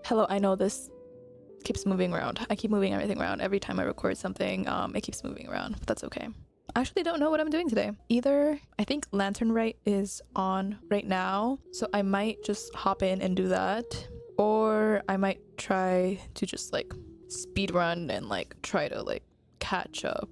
Hello, I know this keeps moving around. I keep moving everything around. Every time I record something, it keeps moving around, but that's okay. I actually don't know what I'm doing today. Either I think Lantern Rite is on right now, so I might just hop in and do that, or I might try to just like speed run and like try to like catch up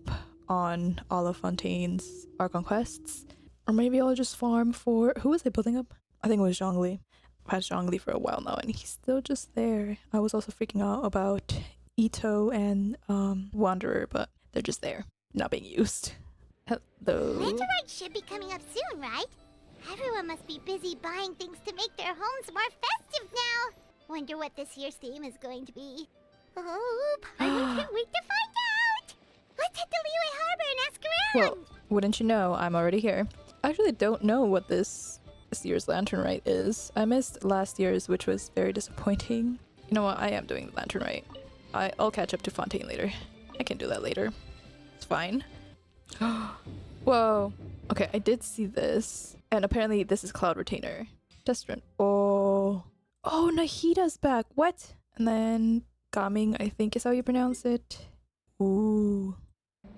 on all of Fontaine's Archon quests, or maybe I'll just farm for who was I building up? I think it was Zhongli. I've had Zhongli for a while now, and he's still just there. I was also freaking out about Ito and Wanderer, but they're just there, not being used. Hello. Lantern Rite should be coming up soon, right? Everyone must be busy buying things to make their homes more festive now. Wonder what this year's theme is going to be. Oh, Paimon can't wait to find out! Let's head to Liyue Harbor and ask around! Well, wouldn't you know, I'm already here. I actually don't know what this year's Lantern Rite is. I missed last year's, which was very disappointing. You know what? I am doing the Lantern Rite. I'll catch up to Fontaine later. I can do that later. It's fine. Whoa. Okay, I did see this. And apparently this is Cloud Retainer. Destron. Oh, Nahida's back. What? And then Gaming, I think is how you pronounce it. Ooh.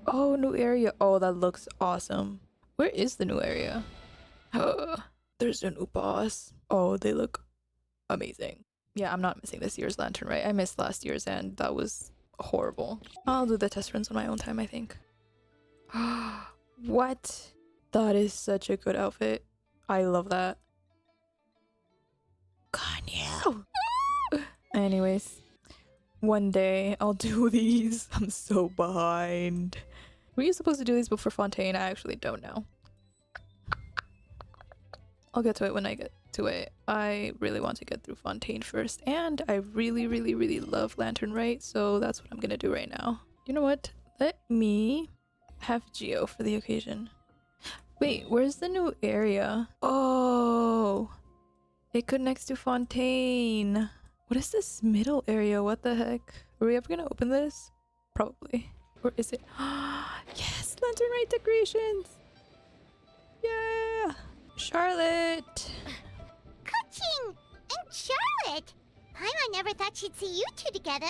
Oh, new area. Oh, that looks awesome. Where is the new area? There's a new boss. Oh, they look amazing. Yeah, I'm not missing this year's Lantern Rite. I missed last year's and that was horrible. I'll do the test runs on my own time, I think. What? That is such a good outfit. I love that. Ganyu. Anyways, one day I'll do these. I'm so behind. Were you supposed to do these before Fontaine? I actually don't know. I'll get to it when I get to it. I really want to get through Fontaine first, and I really, really, really love Lantern Rite, so that's what I'm gonna do right now. You know what? Let me have Geo for the occasion. Wait, where's the new area? Oh, it connects to Fontaine. What is this middle area? What the heck? Are we ever gonna open this? Probably. Or is it? Yes, Lantern Rite decorations. Yeah. Charlotte! Kuching! And Charlotte! Paimon never thought she'd see you two together.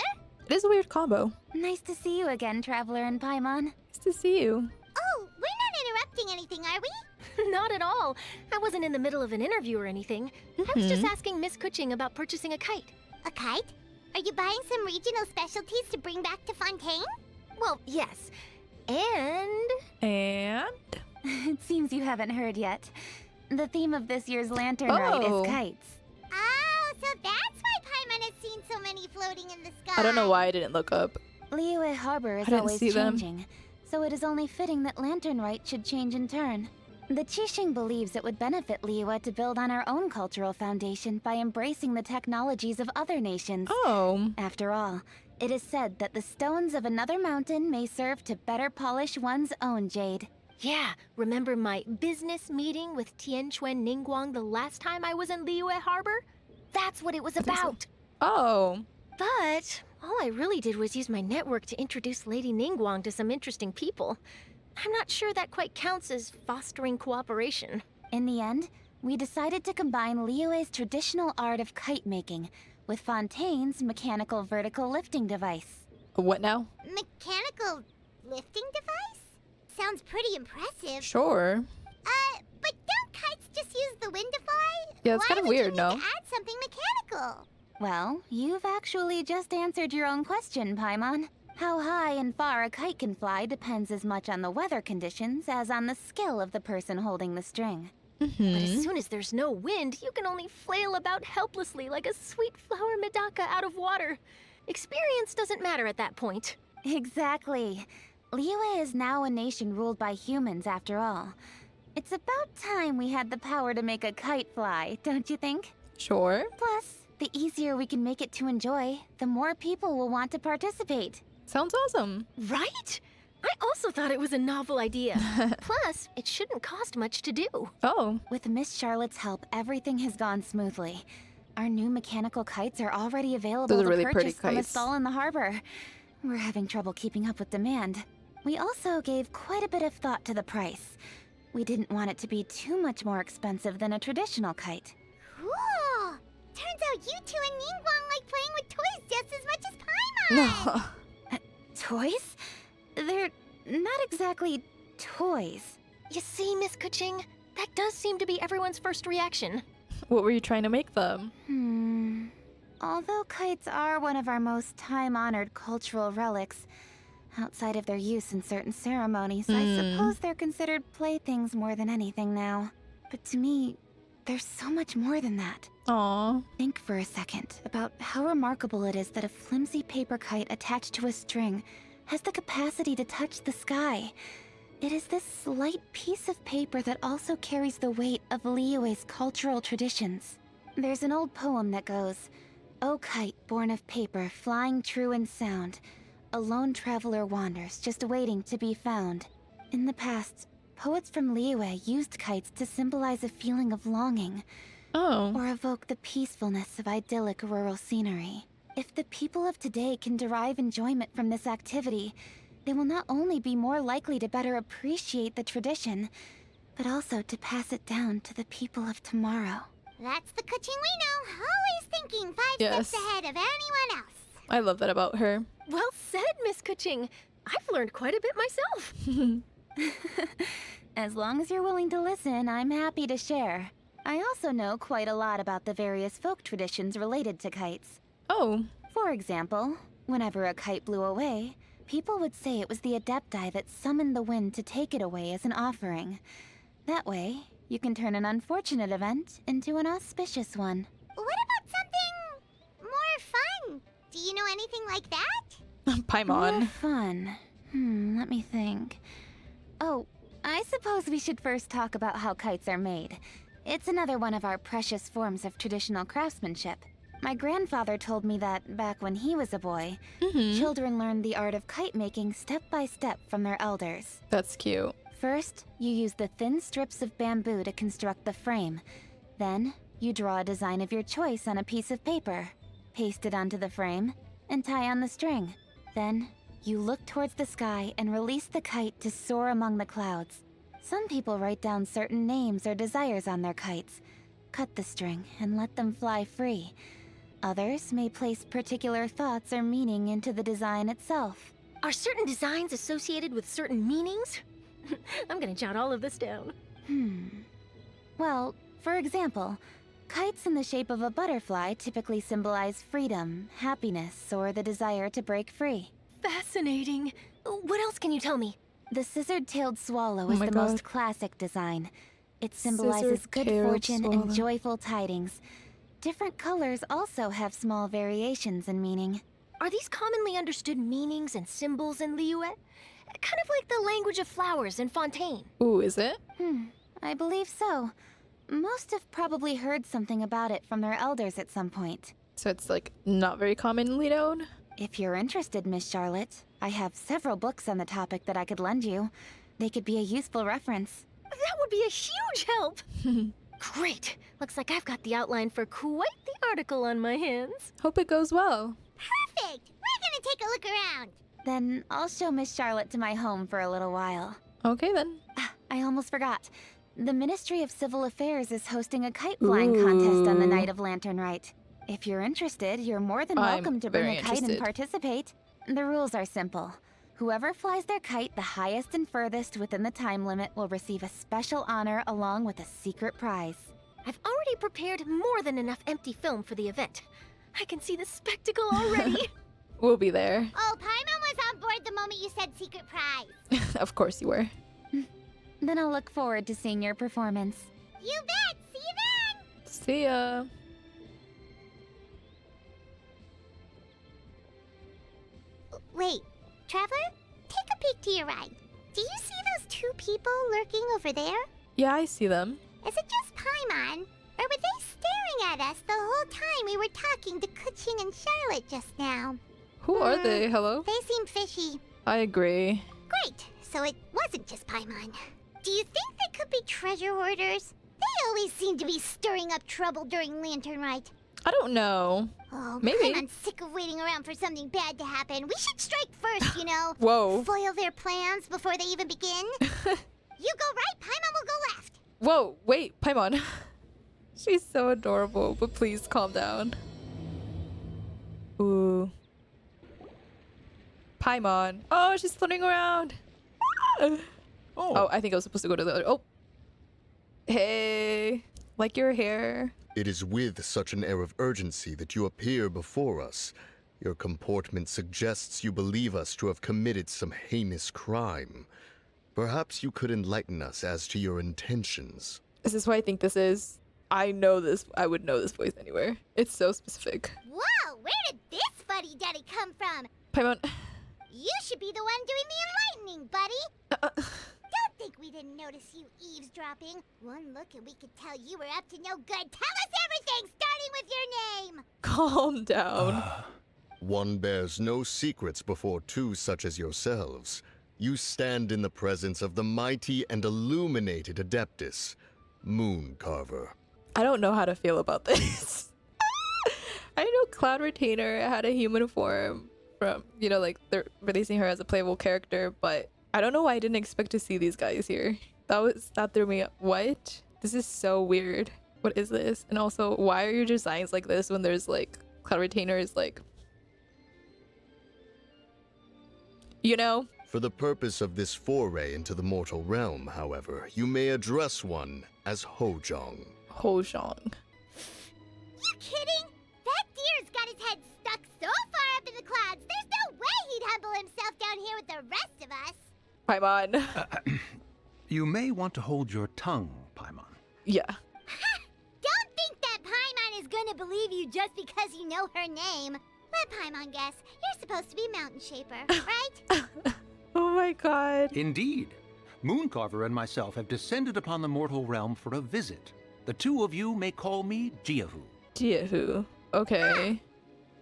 It is a weird combo. Nice to see you again, Traveler and Paimon. Nice to see you. Oh, we're not interrupting anything, are we? Not at all. I wasn't in the middle of an interview or anything. I was just asking Miss Kuching about purchasing a kite. A kite? Are you buying some regional specialties to bring back to Fontaine? Well, yes. And... It seems you haven't heard yet. The theme of this year's Lantern Rite is kites. Oh, so that's why Paimon has seen so many floating in the sky. I don't know why I didn't look up. Liyue Harbor is always changing, so it is only fitting that Lantern Rite should change in turn. The Qixing believes it would benefit Liyue to build on our own cultural foundation by embracing the technologies of other nations. Oh. After all, it is said that the stones of another mountain may serve to better polish one's own jade. yeah, remember my business meeting with Tianquan Ningguang the last time I was in Liyue Harbor? That's what it was about. Oh. But all I really did was use my network to introduce Lady Ningguang to some interesting people. I'm not sure that quite counts as fostering cooperation. In the end, we decided to combine Liyue's traditional art of kite making with Fontaine's mechanical vertical lifting device. What now? Mechanical lifting device? Sounds pretty impressive. Sure. But don't kites just use the wind to fly? Yeah, it's kind of weird, Why no? would you need to add something mechanical? Well, you've actually just answered your own question, Paimon. How high and far a kite can fly depends as much on the weather conditions as on the skill of the person holding the string. But as soon as there's no wind, you can only flail about helplessly like a sweet flower medaka out of water. Experience doesn't matter at that point. Exactly. Liyue is now a nation ruled by humans, after all. It's about time we had the power to make a kite fly, don't you think? Sure. Plus, the easier we can make it to enjoy, the more people will want to participate. Sounds awesome. Right? I also thought it was a novel idea. Plus, it shouldn't cost much to do. Oh. With Miss Charlotte's help, everything has gone smoothly. Our new mechanical kites are already available Those are to really pretty purchase from a kites. stall in the harbor. We're having trouble keeping up with demand. We also gave quite a bit of thought to the price. We didn't want it to be too much more expensive than a traditional kite. Cool! Turns out you two and Ningguang like playing with toys just as much as Paimon! No. Toys? They're not exactly toys. You see, Miss Kuching, that does seem to be everyone's first reaction. What were you trying to make them? Although kites are one of our most time-honored cultural relics, outside of their use in certain ceremonies, I suppose they're considered playthings more than anything now. But to me, there's so much more than that. Aww. Think for a second about how remarkable it is that a flimsy paper kite attached to a string has the capacity to touch the sky. It is this slight piece of paper that also carries the weight of Liyue's cultural traditions. There's an old poem that goes, "O kite born of paper, flying true in sound, a lone traveler wanders, just waiting to be found." In the past, poets from Liyue used kites to symbolize a feeling of longing, Oh. or evoke the peacefulness of idyllic rural scenery. If the people of today can derive enjoyment from this activity, they will not only be more likely to better appreciate the tradition, but also to pass it down to the people of tomorrow. That's the Kuching we know, always thinking 5 steps ahead of anyone else. I love that about her. Well said, Miss Kuching. I've learned quite a bit myself. As long as you're willing to listen, I'm happy to share. I also know quite a lot about the various folk traditions related to kites. Oh. For example, whenever a kite blew away, people would say it was the Adepti that summoned the wind to take it away as an offering. That way, you can turn an unfortunate event into an auspicious one. What about something more fun? Do you know anything like that? Paimon. More fun. Let me think. Oh, I suppose we should first talk about how kites are made. It's another one of our precious forms of traditional craftsmanship. My grandfather told me that back when he was a boy, children learned the art of kite making step by step from their elders. That's cute. First, you use the thin strips of bamboo to construct the frame. Then, you draw a design of your choice on a piece of paper, paste it onto the frame, and tie on the string. Then, you look towards the sky and release the kite to soar among the clouds. Some people write down certain names or desires on their kites, cut the string, and let them fly free. Others may place particular thoughts or meaning into the design itself. Are certain designs associated with certain meanings? I'm gonna jot all of this down. Well, for example, kites in the shape of a butterfly typically symbolize freedom, happiness, or the desire to break free. Fascinating. What else can you tell me? The scissor-tailed swallow is my the God. most classic design. It symbolizes good Scissor-tailed fortune swallow. and joyful tidings. Different colors also have small variations in meaning. Are these commonly understood meanings and symbols in Liyue? Kind of like the language of flowers in Fontaine. Ooh, is it? I believe so. Most have probably heard something about it from their elders at some point. So it's like not very commonly known? If you're interested, Miss Charlotte, I have several books on the topic that I could lend you. They could be a useful reference. That would be a huge help. Great. Looks like I've got the outline for quite the article on my hands. Hope it goes well. Perfect! We're gonna take a look around. Then I'll show Miss Charlotte to my home for a little while. Okay then. I almost forgot. The Ministry of Civil Affairs is hosting a kite flying contest on the night of Lantern Rite. If you're interested, you're more than I'm welcome to bring very a kite and interested. participate. The rules are simple. Whoever flies their kite the highest and furthest within the time limit will receive a special honor along with a secret prize. I've already prepared more than enough empty film for the event. I can see the spectacle already. We'll be there. Oh, Paimon was on board the moment you said secret prize. Of course you were. Then I'll look forward to seeing your performance. You bet! See you then! See ya. Wait, Traveler? Take a peek to your right. Do you see those two people lurking over there? Yeah, I see them. Is it just Paimon? Or were they staring at us the whole time we were talking to Kuching and Charlotte just now? Who are they? Hello? They seem fishy. I agree. Great, so it wasn't just Paimon. Do you think they could be treasure hoarders? They always seem to be stirring up trouble during Lantern Rite. I don't know. Oh, Maybe. Paimon's sick of waiting around for something bad to happen. We should strike first, you know. Whoa. Foil their plans before they even begin. You go right, Paimon will go left. Whoa, wait, Paimon. She's so adorable, but please calm down. Ooh. Paimon. Oh, she's floating around. Oh, I think I was supposed to go to the other. Oh. Hey. Like your hair. It is with such an air of urgency that you appear before us. Your comportment suggests you believe us to have committed some heinous crime. Perhaps you could enlighten us as to your intentions. Is this what I think this is? I know this. I would know this voice anywhere. It's so specific. Whoa, where did this fuddy-duddy come from? Paimon. You should be the one doing the enlightening, buddy. Don't think we didn't notice you eavesdropping. One look and we could tell you were up to no good. Tell us everything, starting with your name. Calm down. One bears no secrets before two such as yourselves. You stand in the presence of the mighty and illuminated Adeptus, Mooncarver. I don't know how to feel about this. I know Cloud Retainer had a human form from, you know, like they're releasing her as a playable character, but I don't know why I didn't expect to see these guys here. That threw me up. What? This is so weird. What is this? And also, why are your designs like this when there's like Cloud Retainer is like, you know? For the purpose of this foray into the mortal realm, however, you may address one as Hojong. Hojong. You kidding? That deer's got his head stuck so far up in the clouds, there's no way he'd humble himself down here with the rest of us. Paimon. You may want to hold your tongue, Paimon. Yeah. Don't think that Paimon is gonna believe you just because you know her name. Let Paimon guess. You're supposed to be Mountain Shaper, right? Oh my god. Indeed. Mooncarver and myself have descended upon the mortal realm for a visit. The two of you may call me Jiahu. Jiahu. Okay.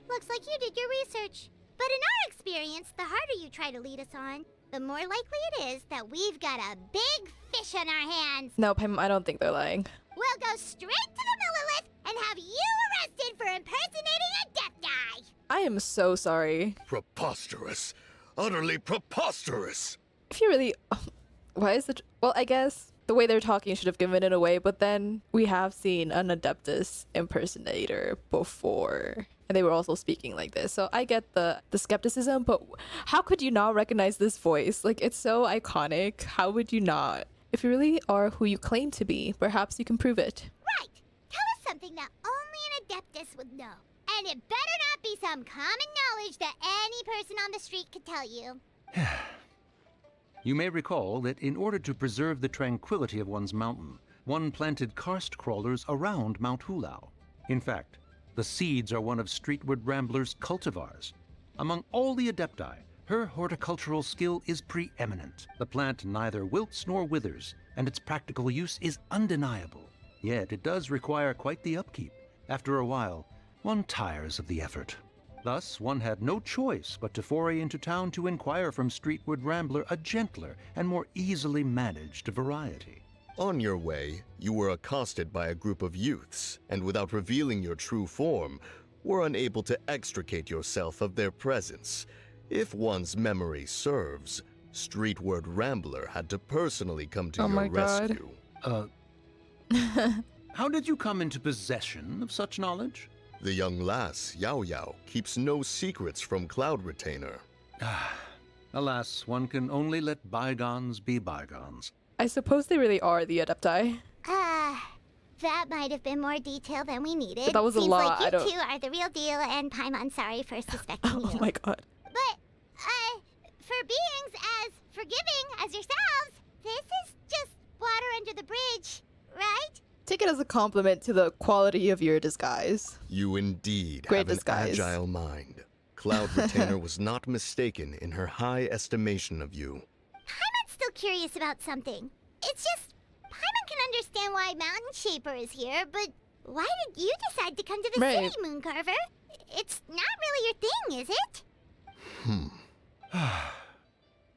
Looks like you did your research. But in our experience, the harder you try to lead us on, the more likely it is that we've got a big fish on our hands. No, Paimon, I don't think they're lying. We'll go straight to the Millilith and have you arrested for impersonating a death guy. I am so sorry. Preposterous. Utterly preposterous. If you really... Why is it... Well, I guess the way they're talking should have given it away, but then we have seen an Adeptus impersonator before. And they were also speaking like this. So I get the skepticism, but how could you not recognize this voice? Like, it's so iconic. How would you not? If you really are who you claim to be, perhaps you can prove it. Right. Tell us something that only an Adeptus would know. And it better not be some common knowledge that any person on the street could tell you. You may recall that in order to preserve the tranquility of one's mountain, one planted karst crawlers around Mount Hulao. In fact, the seeds are one of Streetward Rambler's cultivars. Among all the Adepti, her horticultural skill is preeminent. The plant neither wilts nor withers, and its practical use is undeniable. Yet it does require quite the upkeep. After a while, one tires of the effort. Thus, one had no choice but to foray into town to inquire from Streetward Rambler a gentler and more easily managed variety. On your way, you were accosted by a group of youths, and without revealing your true form, were unable to extricate yourself of their presence. If one's memory serves, Streetward Rambler had to personally come to your rescue. How did you come into possession of such knowledge? The young lass, Yao Yao, keeps no secrets from Cloud Retainer. Alas, one can only let bygones be bygones. I suppose they really are the Adepti. That might have been more detail than we needed. But that was a lot. Seems like you two are the real deal, and Paimon, sorry for suspecting you. Oh my god. But, for beings as forgiving as yourselves, this is just water under the bridge, right? Take it as a compliment to the quality of your disguise. You indeed Great have disguise. an agile mind. Cloud Retainer was not mistaken in her high estimation of you. Paimon's still curious about something. It's just, Paimon can understand why Mountain Shaper is here, but why did you decide to come to the Right. city, Mooncarver? It's not really your thing, is it?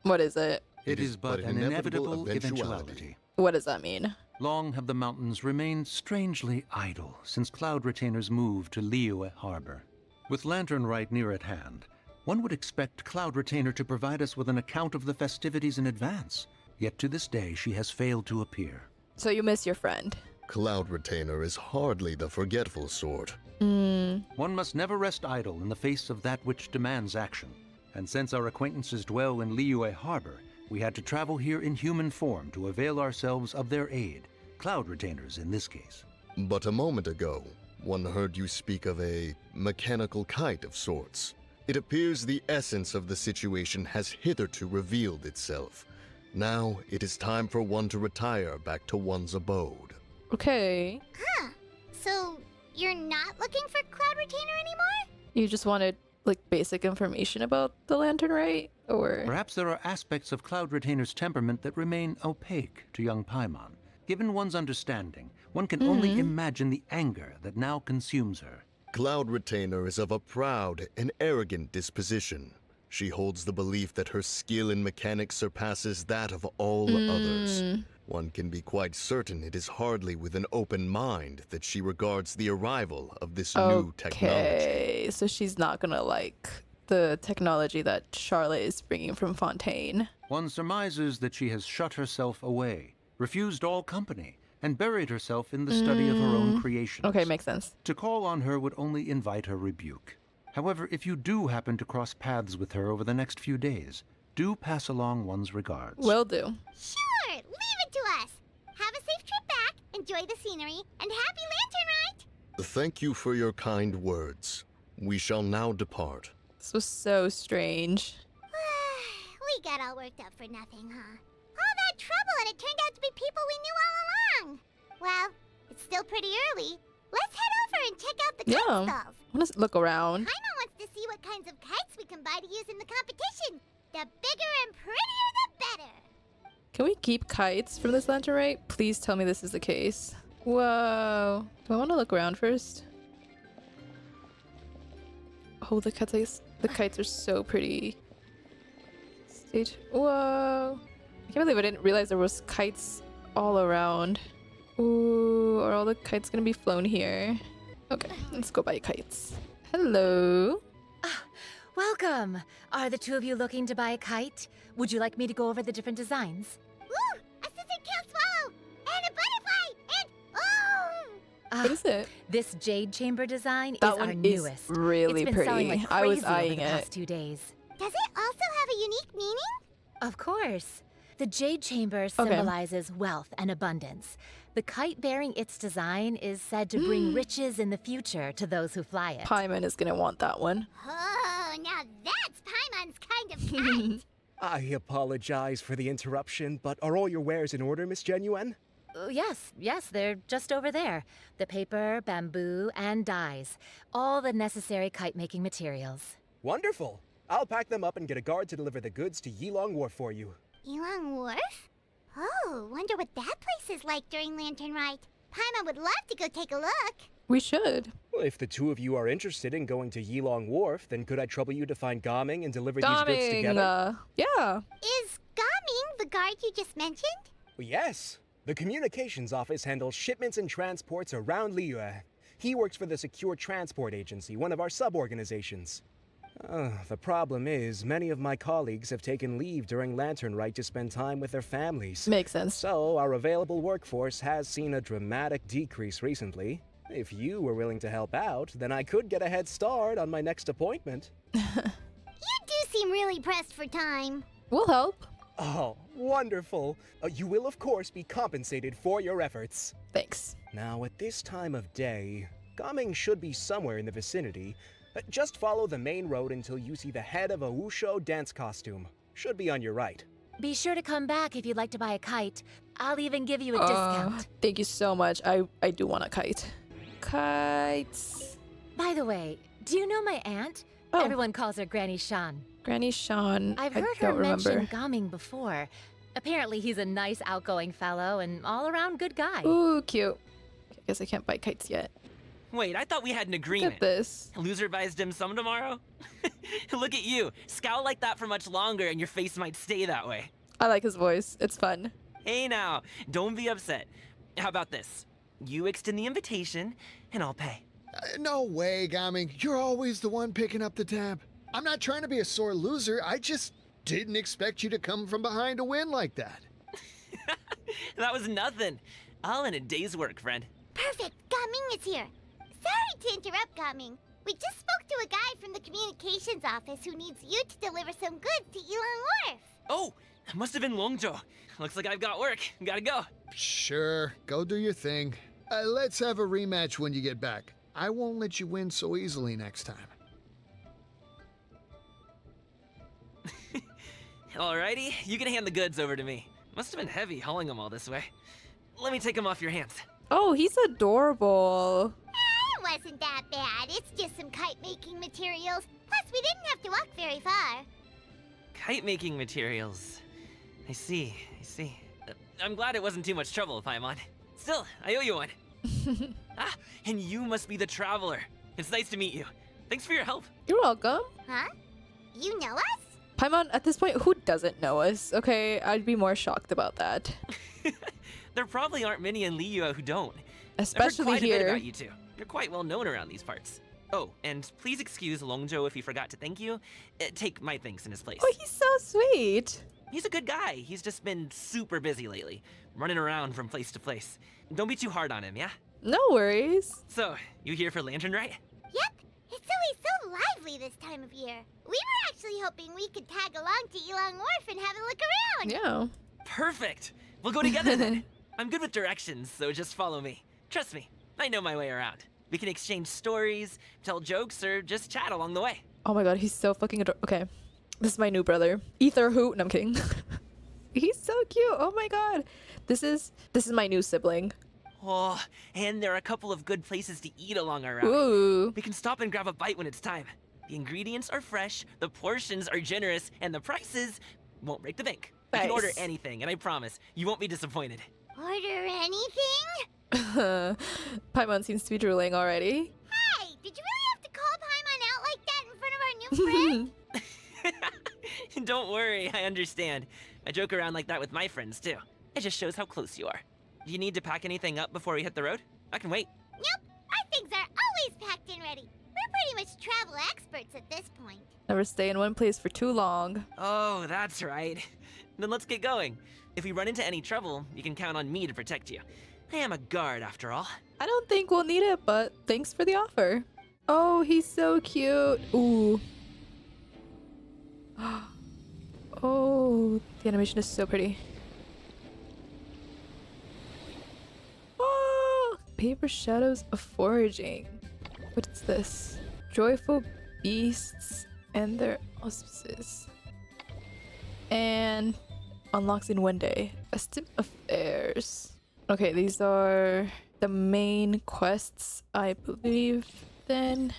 What is it? It is but an inevitable eventuality. What does that mean? Long have the mountains remained strangely idle since Cloud Retainer's move to Liyue Harbor. With Lantern Rite near at hand, one would expect Cloud Retainer to provide us with an account of the festivities in advance. Yet to this day, she has failed to appear. So you miss your friend. Cloud Retainer is hardly the forgetful sort. One must never rest idle in the face of that which demands action. And since our acquaintances dwell in Liyue Harbor, we had to travel here in human form to avail ourselves of their aid. Cloud Retainers in this case. But a moment ago, one heard you speak of a mechanical kite of sorts. It appears the essence of the situation has hitherto revealed itself. Now it is time for one to retire back to one's abode. Okay. Huh. So, you're not looking for Cloud Retainer anymore? You just wanted, like, basic information about the lantern, right? Or... Perhaps there are aspects of Cloud Retainer's temperament that remain opaque to young Paimon. Given one's understanding, one can only imagine the anger that now consumes her. Cloud Retainer is of a proud and arrogant disposition. She holds the belief that her skill in mechanics surpasses that of all others. One can be quite certain it is hardly with an open mind that she regards the arrival of this new technology. Okay, so she's not gonna like the technology that Charlotte is bringing from Fontaine. One surmises that she has shut herself away, refused all company, and buried herself in the study of her own creations. Okay, makes sense. To call on her would only invite her rebuke. However, if you do happen to cross paths with her over the next few days, do pass along one's regards. Will do. Sure, leave it to us. Have a safe trip back, enjoy the scenery, and happy Lantern Rite! Thank you for your kind words. We shall now depart. This was so strange. We got all worked up for nothing, huh? All that trouble and it turned out to be people we knew all along. Well, it's still pretty early. Let's head over and check out the kite stalls. I want to look around. Paimon wants to see what kinds of kites we can buy to use in the competition. The bigger and prettier, the better. Can we keep kites from this lantern, right? Please tell me this is the case. Whoa. Do I want to look around first? Oh, the kites are so pretty. Stage. Whoa. I can't believe I didn't realize there was kites all around. Ooh, are all the kites gonna be flown here? Okay, let's go buy kites. Hello. Welcome! Are the two of you looking to buy a kite? Would you like me to go over the different designs? Ooh, a scissor-tail swallow! And a butterfly! And, oh! What is it? This jade chamber design That is our one is newest. really It's been pretty. selling like I was crazy over eyeing the it. past 2 days. Does it also have a unique meaning? Of course. The jade chamber symbolizes wealth and abundance. The kite bearing its design is said to bring riches in the future to those who fly it. Paimon is gonna want that one. Oh, now that's Paimon's kind of kite! I apologize for the interruption, but are all your wares in order, Miss Genuine? Yes, they're just over there. The paper, bamboo, and dyes. All the necessary kite-making materials. Wonderful. I'll pack them up and get a guard to deliver the goods to Yilong Wharf for you. Yilong Wharf? Oh, wonder what that place is like during Lantern Rite. Paimon would love to go take a look. We should. Well, if the two of you are interested in going to Yilong Wharf, then could I trouble you to find Gaming and deliver these goods together? Yeah. Is Gaming the guard you just mentioned? Well, yes. The communications office handles shipments and transports around Liyue. He works for the Secure Transport Agency, one of our sub-organizations. The problem is, many of my colleagues have taken leave during Lantern Rite to spend time with their families. Makes sense. So, our available workforce has seen a dramatic decrease recently. If you were willing to help out, then I could get a head start on my next appointment. You do seem really pressed for time. We'll help. Oh, wonderful. You will, of course, be compensated for your efforts. Thanks. Now, at this time of day, Gaming should be somewhere in the vicinity. Just follow the main road until you see the head of a Wushu dance costume. Should be on your right. Be sure to come back if you'd like to buy a kite. I'll even give you a discount. Thank you so much. I do want a kite. Kites. By the way, do you know my aunt? Oh. Everyone calls her Granny Shan. Granny Sean. I've I heard her don't remember. mention Gaming before. Apparently he's a nice, outgoing fellow and all-around good guy. Ooh, cute. I guess I can't buy kites yet. Wait, I thought we had an Look agreement. at this. Loser buys dim sum tomorrow? Look at you. Scowl like that for much longer and your face might stay that way. I like his voice. It's fun. Hey now, don't be upset. How about this? You extend the invitation and I'll pay. No way, Gaming. You're always the one picking up the tab. I'm not trying to be a sore loser. I just didn't expect you to come from behind to win like that. That was nothing. All in a day's work, friend. Perfect! Gaming is here! Sorry to interrupt, Gaming. We just spoke to a guy from the communications office who needs you to deliver some goods to Ilang Wharf. Oh, it must have been Longjo. Looks like I've got work. Gotta go. Sure, go do your thing. Let's have a rematch when you get back. I won't let you win so easily next time. Alrighty, you can hand the goods over to me. Must have been heavy hauling them all this way. Let me take them off your hands. Oh, he's adorable. It wasn't that bad. It's just some kite-making materials. Plus, we didn't have to walk very far. Kite-making materials. I see. I'm glad it wasn't too much trouble, Paimon. Still, I owe you one. And you must be the traveler. It's nice to meet you. Thanks for your help. You're welcome. Huh? You know us? Paimon, at this point, who doesn't know us? Okay, I'd be more shocked about that. There probably aren't many in Liyue who don't. Especially I've heard quite a here. bit about you two. You're quite well known around these parts. Oh, and please excuse Longjo if he forgot to thank you. Take my thanks in his place. Oh, he's so sweet. He's a good guy. He's just been super busy lately, running around from place to place. Don't be too hard on him, yeah? No worries. So, you here for Lantern, right? Yep. It's always so lively this time of year. We were actually hoping we could tag along to Ilang Wharf and have a look around. Yeah. Perfect. We'll go together then. I'm good with directions, so just follow me. Trust me, I know my way around. We can exchange stories, tell jokes, or just chat along the way. Oh my god, he's so fucking adorable. Okay, this is my new brother. Ether who? No, I'm kidding. He's so cute. Oh my god. This is my new sibling. Oh, and there are a couple of good places to eat along our route. Ooh. We can stop and grab a bite when it's time. The ingredients are fresh, the portions are generous, and the prices won't break the bank. You can order anything, and I promise, you won't be disappointed. Order anything? Paimon seems to be drooling already. Hey, did you really have to call Paimon out like that in front of our new friend? Don't worry, I understand. I joke around like that with my friends, too. It just shows how close you are. Do you need to pack anything up before we hit the road? I can wait. Nope, our things are always packed and ready. We're pretty much travel experts at this point. Never stay in one place for too long. Oh, that's right. Then let's get going. If we run into any trouble, you can count on me to protect you. I am a guard, after all. I don't think we'll need it, but thanks for the offer. Oh, he's so cute. Ooh. Oh, the animation is so pretty. Oh, paper shadows of foraging. What is this? Joyful beasts and their auspices. And unlocks in one day. Festive affairs. Okay, these are the main quests, I believe. Then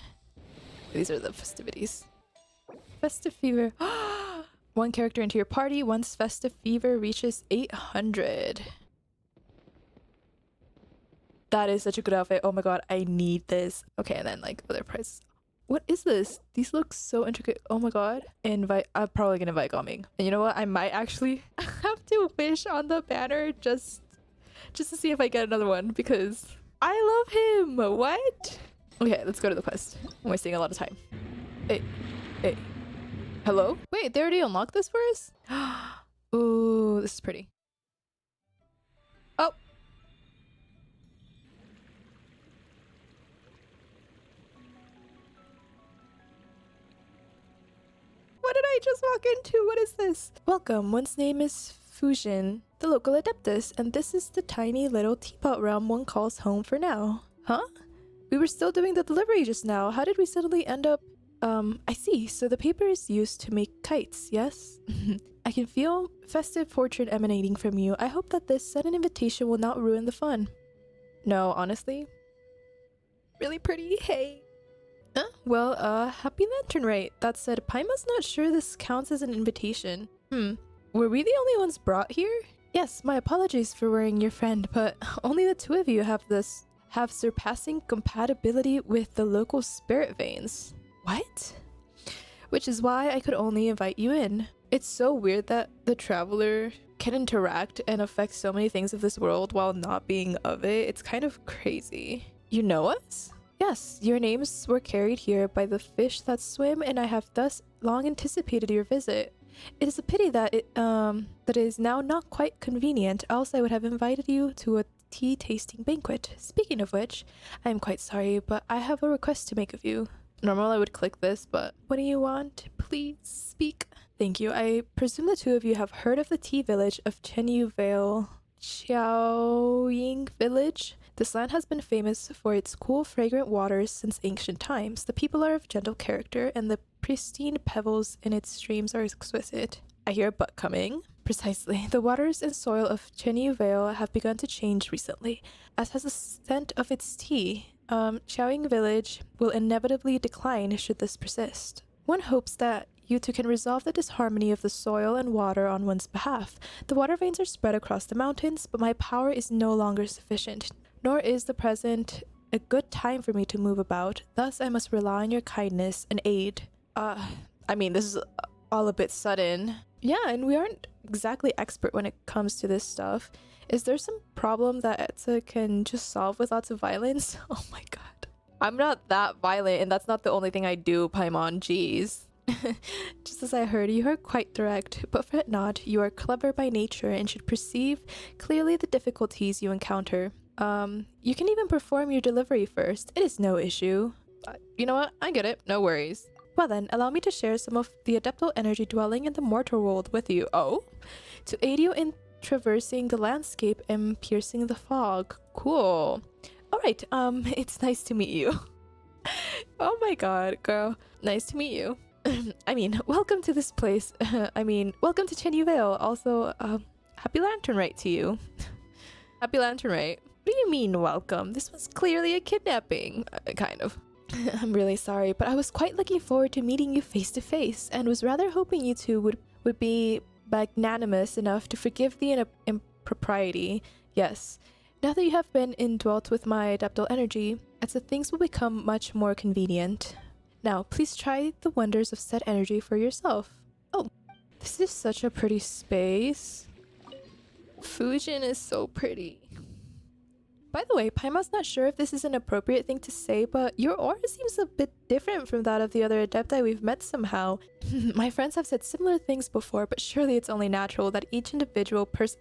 these are the festivities. Festive fever. One character into your party once festive fever reaches 800. That is such a good outfit. Oh my god, I need this. Okay, and then like other prices. What is this? These look so intricate. Oh my god. I'm probably gonna invite Gaming. And you know what? I might actually have to wish on the banner just to see if I get another one because I love him. What? Okay, let's go to the quest. I'm wasting a lot of time. Hey. Hello? Wait, they already unlocked this for us? Ooh, this is pretty. Oh. What did I just walk into? What is this? Welcome. One's name is Fujin, the local adeptus, and this is the tiny little teapot realm one calls home for now. Huh? We were still doing the delivery just now. How did we suddenly end up... I see. So the paper is used to make kites, yes? I can feel festive fortune emanating from you. I hope that this sudden invitation will not ruin the fun. No, honestly. Really pretty. Hey. Well, happy lantern rite. That said, Paima's not sure this counts as an invitation. Were we the only ones brought here? Yes, my apologies for worrying your friend, but only the two of you have surpassing compatibility with the local spirit veins. What? Which is why I could only invite you in. It's so weird that the traveler can interact and affect so many things of this world while not being of it. It's kind of crazy. You know us? Yes, your names were carried here by the fish that swim, and I have thus long anticipated your visit. It is a pity that it is now not quite convenient, else I would have invited you to tea tasting banquet. Speaking of which, I am quite sorry, but I have a request to make of you. Normally I would click this, but what do you want? Please speak. Thank you. I presume the two of you have heard of the tea village of Chenyu Vale. Xiaoying Village? This land has been famous for its cool, fragrant waters since ancient times. The people are of gentle character, and the pristine pebbles in its streams are exquisite. I hear a butt coming. Precisely. The waters and soil of Chenyu Vale have begun to change recently, as has the scent of its tea. Xiaoying Village will inevitably decline should this persist. One hopes that you two can resolve the disharmony of the soil and water on one's behalf. The water veins are spread across the mountains, but my power is no longer sufficient, nor is the present a good time for me to move about. Thus, I must rely on your kindness and aid. I mean, this is all a bit sudden. Yeah, and we aren't exactly expert when it comes to this stuff. Is there some problem that Etsa can just solve with lots of violence? Oh my god. I'm not that violent, and that's not the only thing I do, Paimon. Jeez. Just as I heard, you are quite direct, but fret not. You are clever by nature and should perceive clearly the difficulties you encounter. You can even perform your delivery first. It is no issue. You know what? I get it. No worries. Well then, allow me to share some of the adeptal energy dwelling in the mortal world with you. Oh? To aid you in traversing the landscape and piercing the fog. Cool. Alright, it's nice to meet you. Oh my god, girl. Nice to meet you. I mean, welcome to this place. Welcome to Chenyu Vale. Also, happy Lantern Rite to you. Happy Lantern Rite. What do you mean, welcome? This was clearly a kidnapping. Kind of. I'm really sorry, but I was quite looking forward to meeting you face to face, and was rather hoping you two would be magnanimous enough to forgive the impropriety. Yes. Now that you have been indwelt with my adeptal energy, things will become much more convenient. Now, please try the wonders of said energy for yourself. Oh, this is such a pretty space. Fujin is so pretty. By the way, Paimon's not sure if this is an appropriate thing to say, but your aura seems a bit different from that of the other adepti we've met somehow. My friends have said similar things before, but surely it's only natural that each individual person...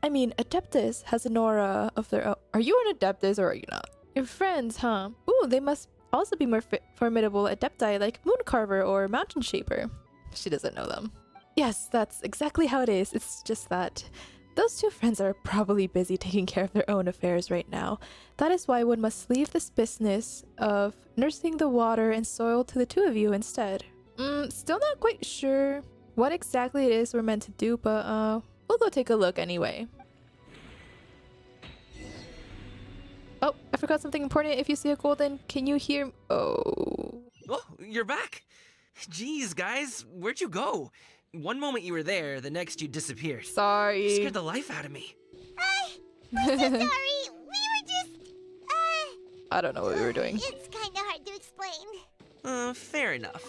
Adeptus has an aura of their own. Are you an Adeptus or are you not? Your friends, huh? Ooh, they must also be more formidable adepti like Mooncarver or Mountain Shaper. She doesn't know them. Yes, that's exactly how it is. It's just that those two friends are probably busy taking care of their own affairs right now. That is why one must leave this business of nursing the water and soil to the two of you instead. Still not quite sure what exactly it is we're meant to do, but we'll go take a look anyway. Oh, I forgot something important. If you see a golden, can you hear... Oh, you're back. Jeez, guys, where'd you go? One moment you were there, the next you disappeared. Sorry. You scared the life out of me. I'm so sorry. We were just, I don't know what we were doing. It's kinda hard to explain. Fair enough.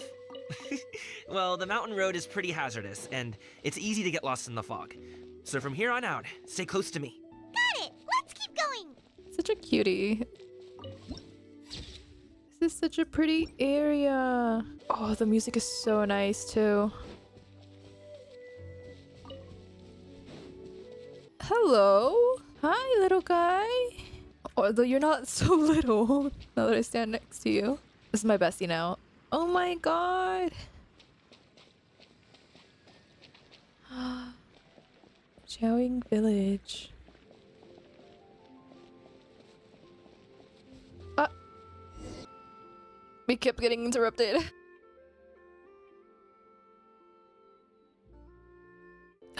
Well, the mountain road is pretty hazardous, and it's easy to get lost in the fog. So from here on out, stay close to me. Got it. Let's keep going. Such a cutie. This is such a pretty area. Oh, the music is so nice too. Hello. Hi, little guy. Although you're not so little now that I stand next to you. This is my bestie now. Oh my god. Xiaoying Village. We kept getting interrupted.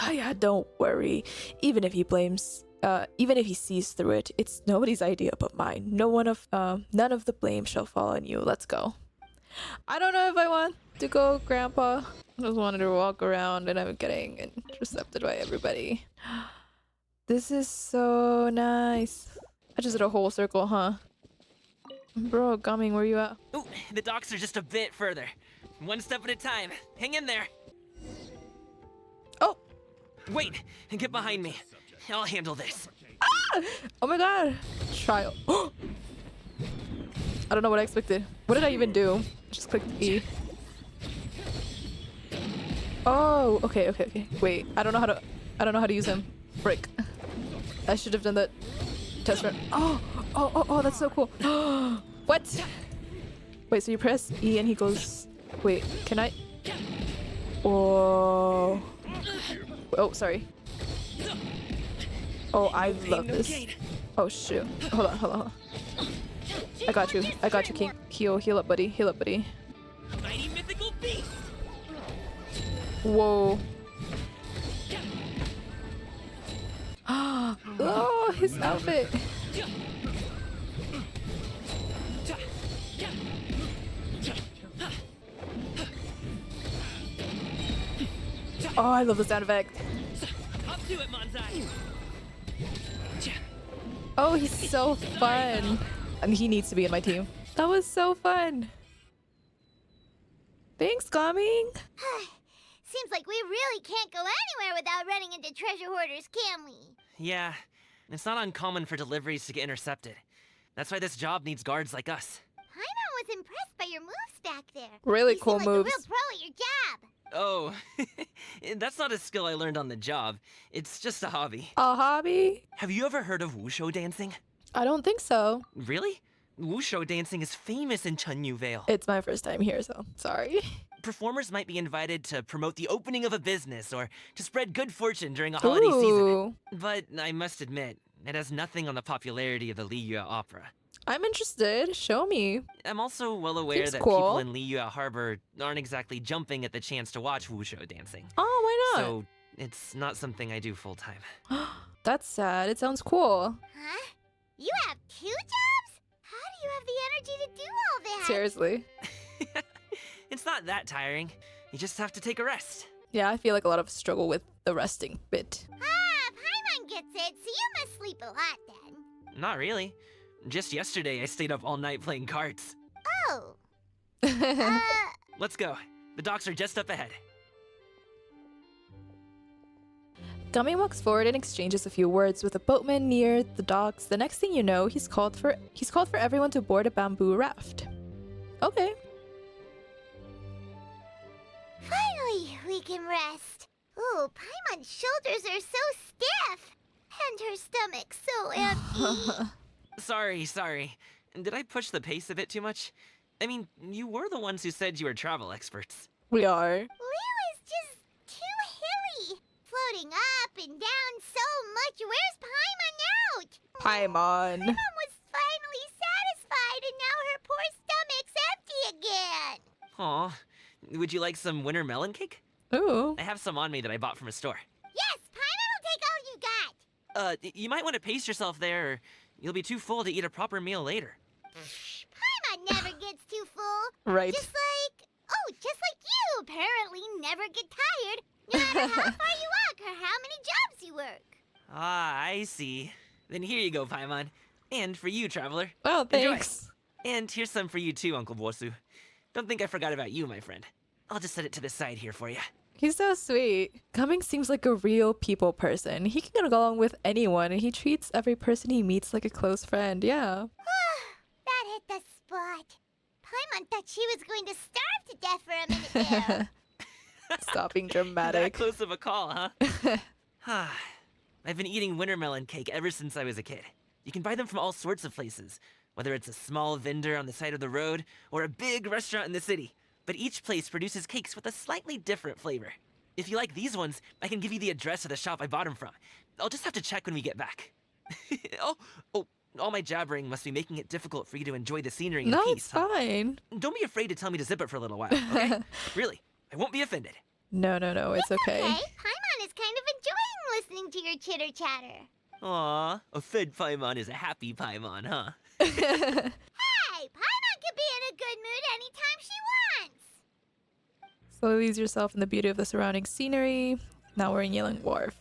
Oh yeah, don't worry. Even if he sees through it, it's nobody's idea but mine. None of the blame shall fall on you. Let's go. I don't know if I want to go, Grandpa. I just wanted to walk around and I'm getting intercepted by everybody. This is so nice. I just did a whole circle, huh? Bro, Gumming, where you at? Ooh, the docks are just a bit further. One step at a time. Hang in there. Oh! Wait, and get behind me. I'll handle this. Ah! Oh my god! Trial. I don't know what I expected. What did I even do? Just clicked E. Oh, okay. Wait, I don't know how to use him. Frick. I should have done that Test run. Oh, that's so cool. What? Wait, so you press E and he goes... Wait, can I... Oh... Oh, sorry. Oh, I love this. Oh, shoot. Hold on. I got you, King. Heal up, buddy. Mighty mythical beast. Whoa. Oh, his outfit. Oh, I love the sound effect. Up to it, Manzai. Oh, he's so fun. And he needs to be in my team. That was so fun. Thanks, Gaming. Seems like we really can't go anywhere without running into treasure hoarders, can we? Yeah, it's not uncommon for deliveries to get intercepted. That's why this job needs guards like us. Paimon was impressed by your moves back there. Really You cool seem like moves. a real pro at your job. Oh, that's not a skill I learned on the job. It's just a hobby. A hobby? Have you ever heard of wushu dancing? I don't think so. Really? Wushu dancing is famous in Chunyu Vale. It's my first time here, so sorry. Performers might be invited to promote the opening of a business or to spread good fortune during a holiday season. But I must admit, it has nothing on the popularity of the Liyue Opera. I'm interested. Show me. I'm also well aware Seems that cool. people in Liyue Harbor aren't exactly jumping at the chance to watch wushu dancing. Oh, why not? So it's not something I do full time. That's sad. It sounds cool. Huh? You have 2 jobs? How do you have the energy to do all that? Seriously. It's not that tiring. You just have to take a rest. Yeah, I feel like a lot of us struggle with the resting bit. Paimon gets it, so you must sleep a lot then. Not really. Just yesterday, I stayed up all night playing cards. Oh. Let's go. The docks are just up ahead. Gummy walks forward and exchanges a few words with a boatman near the docks. The next thing you know, he's called for everyone to board a bamboo raft. Okay. Finally, we can rest. Ooh, Paimon's shoulders are so stiff. And her stomach so empty. Sorry. Did I push the pace a bit too much? I mean, you were the ones who said you were travel experts. We are. Liu is just too hilly. Floating up and down so much. Where's Paimon out? Paimon. Paimon was finally satisfied and now her poor stomach's empty again. Aw. Would you like some winter melon cake? Ooh. I have some on me that I bought from a store. Yes, Paimon will take all you got. You might want to pace yourself there, or you'll be too full to eat a proper meal later. Paimon never gets too full. Right. Just like you apparently never get tired, no matter how far you walk or how many jobs you work. Ah, I see. Then here you go, Paimon. And for you, traveler. Oh, Enjoy. thanks. And here's some for you too, Uncle Bosu. Don't think I forgot about you, my friend. I'll just set it to the side here for you. He's so sweet. Cummings seems like a real people person. He can get along with anyone, and he treats every person he meets like a close friend. Yeah. That hit the spot. Paimon thought she was going to starve to death for a minute there. Stop being That dramatic. close of a call, huh? I've been eating winter melon cake ever since I was a kid. You can buy them from all sorts of places, whether it's a small vendor on the side of the road or a big restaurant in the city. But each place produces cakes with a slightly different flavor. If you like these ones, I can give you the address of the shop I bought them from. I'll just have to check when we get back. Oh, all my jabbering must be making it difficult for you to enjoy the scenery in No, peace, it's huh? fine. Don't be afraid to tell me to zip it for a little while, okay? Really, I won't be offended. No, it's okay. Okay, Paimon is kind of enjoying listening to your chitter-chatter. Aw, a fed Paimon is a happy Paimon, huh? Hey, Paimon can be in a good mood anytime she wants. Slowly ease yourself in the beauty of the surrounding scenery. Now we're in Yelling Wharf.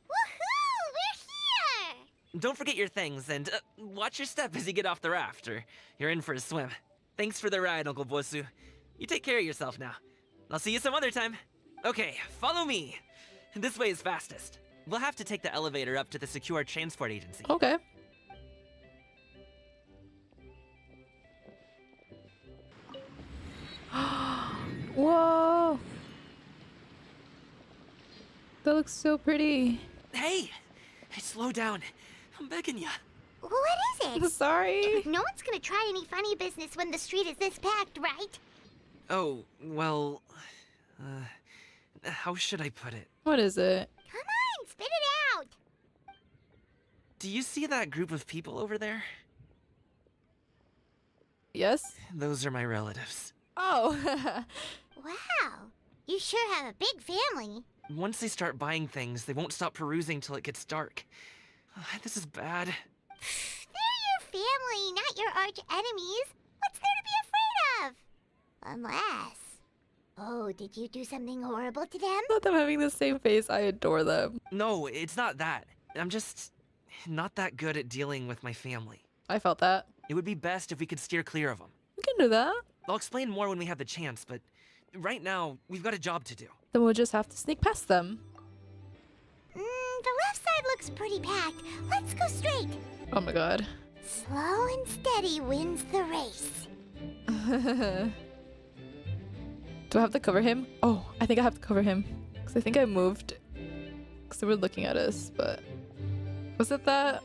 Woohoo! We're here! Don't forget your things, and watch your step as you get off the raft, or you're in for a swim. Thanks for the ride, Uncle Bosu. You take care of yourself now. I'll see you some other time. Okay, follow me. This way is fastest. We'll have to take the elevator up to the secure transport agency. Okay. Whoa! That looks so pretty. Hey! Slow down. I'm begging ya. What is it? Sorry. No one's gonna try any funny business when the street is this packed, right? Oh, well... how should I put it? What is it? Come on, spit it out! Do you see that group of people over there? Yes? Those are my relatives. Oh. Wow, you sure have a big family. Once they start buying things, they won't stop perusing till it gets dark. This is bad. They're your family, not your arch enemies. What's there to be afraid of? Unless... Oh, did you do something horrible to them? Not them having the same face. I adore them. No, it's not that. I'm just not that good at dealing with my family. I felt that. It would be best if we could steer clear of them. We can do that. I'll explain more when we have the chance, but right now, we've got a job to do. Then we'll just have to sneak past them. The left side looks pretty packed. Let's go straight. Oh my god. Slow and steady wins the race. Do I have to cover him? Oh, I think I have to cover him. Because I think I moved. Because they were looking at us, but... Was it that?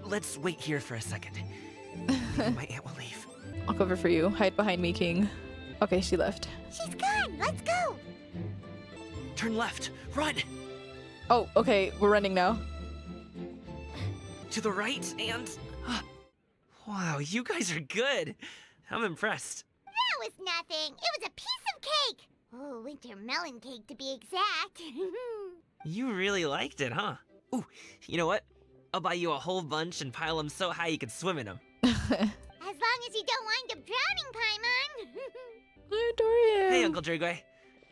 Let's wait here for a second. Maybe my aunt will leave. I'll cover for you. Hide behind me, King. Okay, she left. She's gone. Let's go. Turn left. Run! Oh, okay. We're running now. To the right and... wow, you guys are good. I'm impressed. That was nothing. It was a piece of cake. Oh, winter melon cake to be exact. You really liked it, huh? Ooh, you know what? I'll buy you a whole bunch and pile them so high you could swim in them. As long as you don't wind up drowning, Paimon. I adore you. Hey, Uncle Drigway.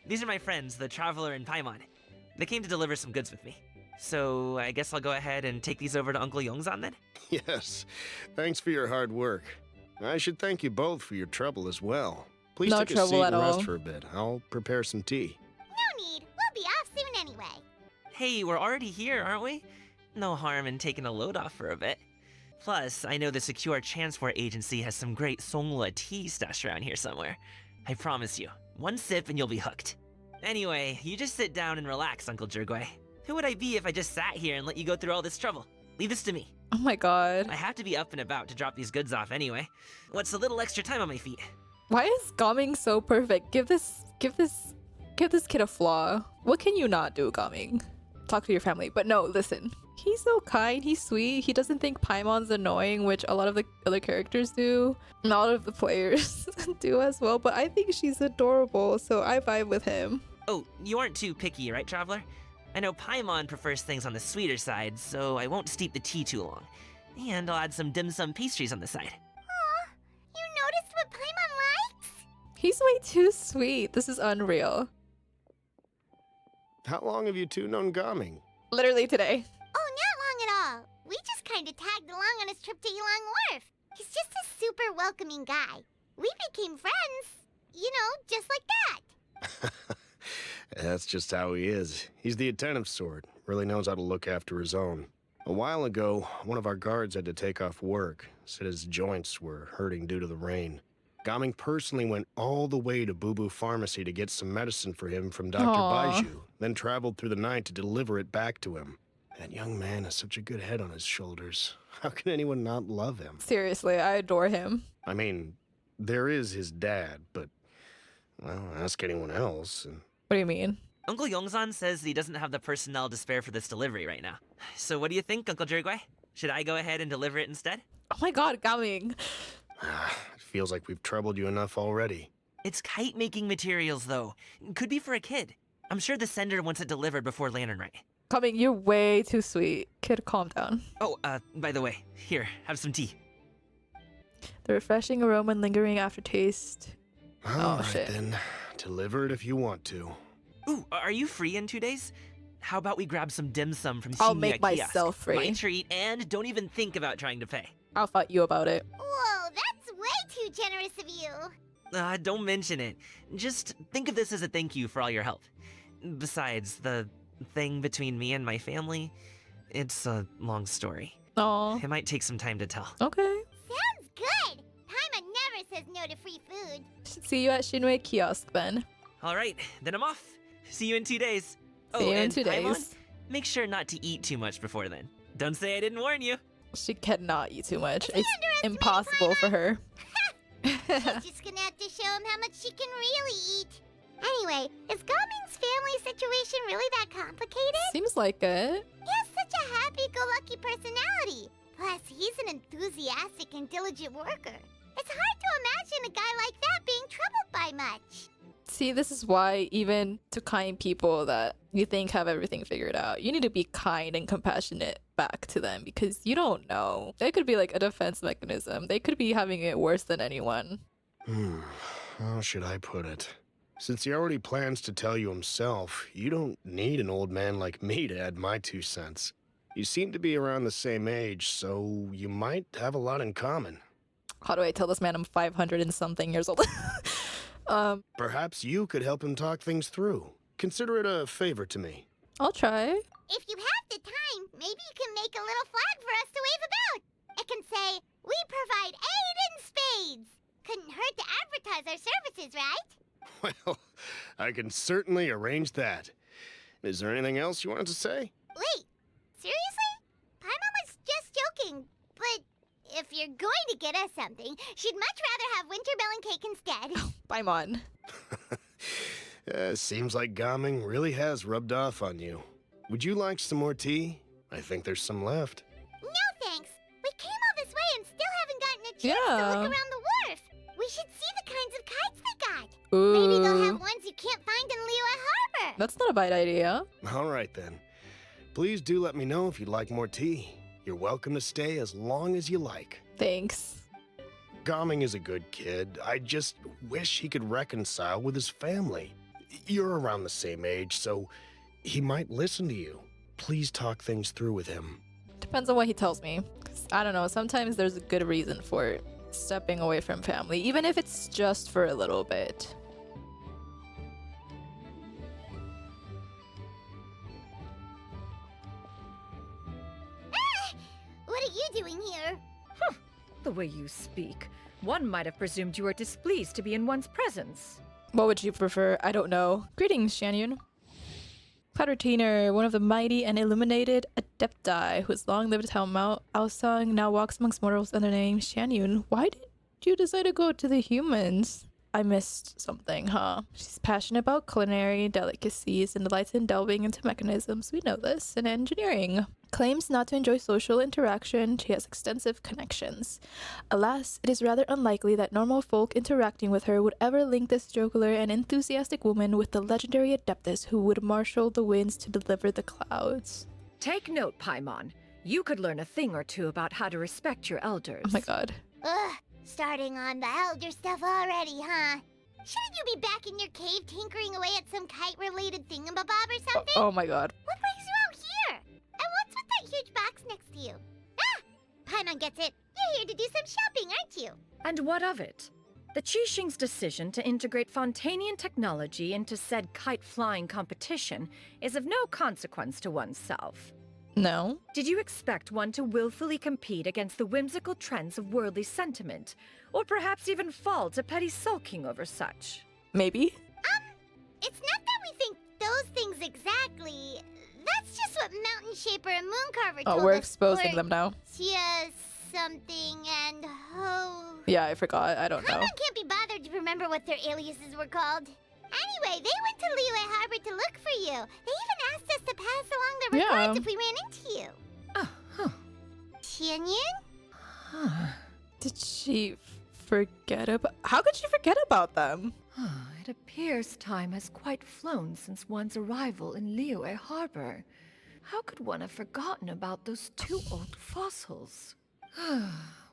These are my friends, the Traveler and Paimon. They came to deliver some goods with me. So I guess I'll go ahead and take these over to Uncle Yongzan then? Yes. Thanks for your hard work. I should thank you both for your trouble as well. Please No take a trouble seat at and rest all. for a bit. I'll prepare some tea. No need. We'll be off soon anyway. Hey, we're already here, aren't we? No harm in taking a load off for a bit. Plus, I know the Secure Transport Agency has some great Songhua tea stashed around here somewhere. I promise you, one sip and you'll be hooked. Anyway, you just sit down and relax, Uncle Jirgway. Who would I be if I just sat here and let you go through all this trouble? Leave this to me. Oh my god. I have to be up and about to drop these goods off anyway. What's a little extra time on my feet? Why is Gaming so perfect? Give this kid a flaw. What can you not do, Gaming? Talk to your family. But no, listen. He's so kind, he's sweet. He doesn't think Paimon's annoying, which a lot of the other characters do. And a lot of the players do as well, but I think she's adorable, so I vibe with him. Oh, you aren't too picky, right, Traveler? I know Paimon prefers things on the sweeter side, so I won't steep the tea too long. And I'll add some dim sum pastries on the side. Aw, you noticed what Paimon likes? He's way too sweet. This is unreal. How long have you two known Gaming? Literally today. Oh, not long at all. We just kind of tagged along on his trip to Yulong Wharf. He's just a super welcoming guy. We became friends. You know, just like that. That's just how he is. He's the attentive sort. Really knows how to look after his own. A while ago, one of our guards had to take off work. Said his joints were hurting due to the rain. Gaming personally went all the way to Boo Boo Pharmacy to get some medicine for him from Dr. Aw. Baiju, then traveled through the night to deliver it back to him. That young man has such a good head on his shoulders. How can anyone not love him? Seriously, I adore him. I mean, there is his dad, but, well, ask anyone else. And What do you mean? Uncle Yongzan says he doesn't have the personnel to spare for this delivery right now. So what do you think, Uncle Jirgway? Should I go ahead and deliver it instead? Oh my god, Gaming. it feels like we've troubled you enough already. It's kite-making materials, though. Could be for a kid. I'm sure the sender wants it delivered before Lantern Rite. Gaming, you're way too sweet. Kid, calm down. Oh, by the way, here, have some tea. The refreshing aroma and lingering aftertaste. All right, shit. then. Deliver it if you want to. Ooh, are you free in 2 days? How about we grab some dim sum from I'll Shinya make Kiosk? myself free. My treat, and don't even think about trying to pay. I'll fight you about it. Whoa, that's way too generous of you. Don't mention it. Just think of this as a thank you for all your help. Besides, the thing between me and my family, it's a long story. Aw. It might take some time to tell. Okay. Sounds good. Paimon never says no to free food. See you at Shinway Kiosk then. All right, then I'm off. See you in 2 days. See you in and 2 Paimon, days. make sure not to eat too much before then. Don't say I didn't warn you. She cannot eat too much. It's impossible for her. She's just gonna have to show him how much she can really eat. Anyway, is Gaming's family situation really that complicated? Seems like it. He has such a happy-go-lucky personality. Plus, he's an enthusiastic and diligent worker. It's hard to imagine a guy like that being troubled by much. See, this is why even to kind people that you think have everything figured out, you need to be kind and compassionate back to them because you don't know. They could be like a defense mechanism. They could be having it worse than anyone. How should I put it? Since he already plans to tell you himself, you don't need an old man like me to add my 2 cents. You seem to be around the same age, so you might have a lot in common. How do I tell this man I'm 500 and something years old? Perhaps you could help him talk things through. Consider it a favor to me. I'll try. If you have the time, maybe you can make a little flag for us to wave about. It can say, "We provide aid in spades." Couldn't hurt to advertise our services, right? Well, I can certainly arrange that. Is there anything else you wanted to say? Wait, seriously? Paimon was just joking, but if you're going to get us something, she'd much rather have wintermelon cake instead. Paimon. Seems like Gaming really has rubbed off on you. Would you like some more tea? I think there's some left. No thanks. We came all this way and still haven't gotten a chance to look around the wharf. We should see the kinds of kites they got. Ooh. Maybe they'll have ones you can't find in Liyue Harbor. That's not a bad idea. All right then. Please do let me know if you'd like more tea. You're welcome to stay as long as you like. Thanks. Gaming is a good kid. I just wish he could reconcile with his family. You're around the same age, so he might listen to you. Please talk things through with him. Depends on what he tells me. 'Cause I don't know, sometimes there's a good reason for stepping away from family, even if it's just for a little bit. What are you doing here? The way you speak, one might have presumed you were displeased to be in one's presence. What would you prefer? I don't know. Greetings, Shanyun. Cloud one of the mighty and illuminated Adepti who has long lived how Mao Aosang now walks amongst mortals under the name Shanyun. Why did you decide to go to the humans? I missed something, huh? She's passionate about culinary delicacies and delights in delving into mechanisms. We know this. And engineering. Claims not to enjoy social interaction. She has extensive connections. Alas, it is rather unlikely that normal folk interacting with her would ever link this jocular and enthusiastic woman with the legendary Adeptus who would marshal the winds to deliver the clouds. Take note, Paimon. You could learn a thing or two about how to respect your elders. Oh my god. Ugh, starting on the elder stuff already, huh? Shouldn't you be back in your cave tinkering away at some kite-related thingamabob or something? Oh my god. What brings you out here? And what's with that huge box next to you? Ah! Paimon gets it. You're here to do some shopping, aren't you? And what of it? The Qixing's decision to integrate Fontanian technology into said kite-flying competition is of no consequence to oneself. No. Did you expect one to willfully compete against the whimsical trends of worldly sentiment, or perhaps even fall to petty sulking over such? Maybe. It's not that we think those things exactly. That's just what Mountain Shaper and Mooncarver told us. Oh, we're exposing them now. Tia something and Ho. Yeah, I forgot. I don't know. Paimon can't be bothered to remember what their aliases were called. Anyway, they went to Liyue Harbor to look for you. They even asked us to pass along their regards if we ran into you. Oh, huh. Tianyun? Did she forget about... How could she forget about them? It appears time has quite flown since one's arrival in Liyue Harbor. How could one have forgotten about those 2 old fossils?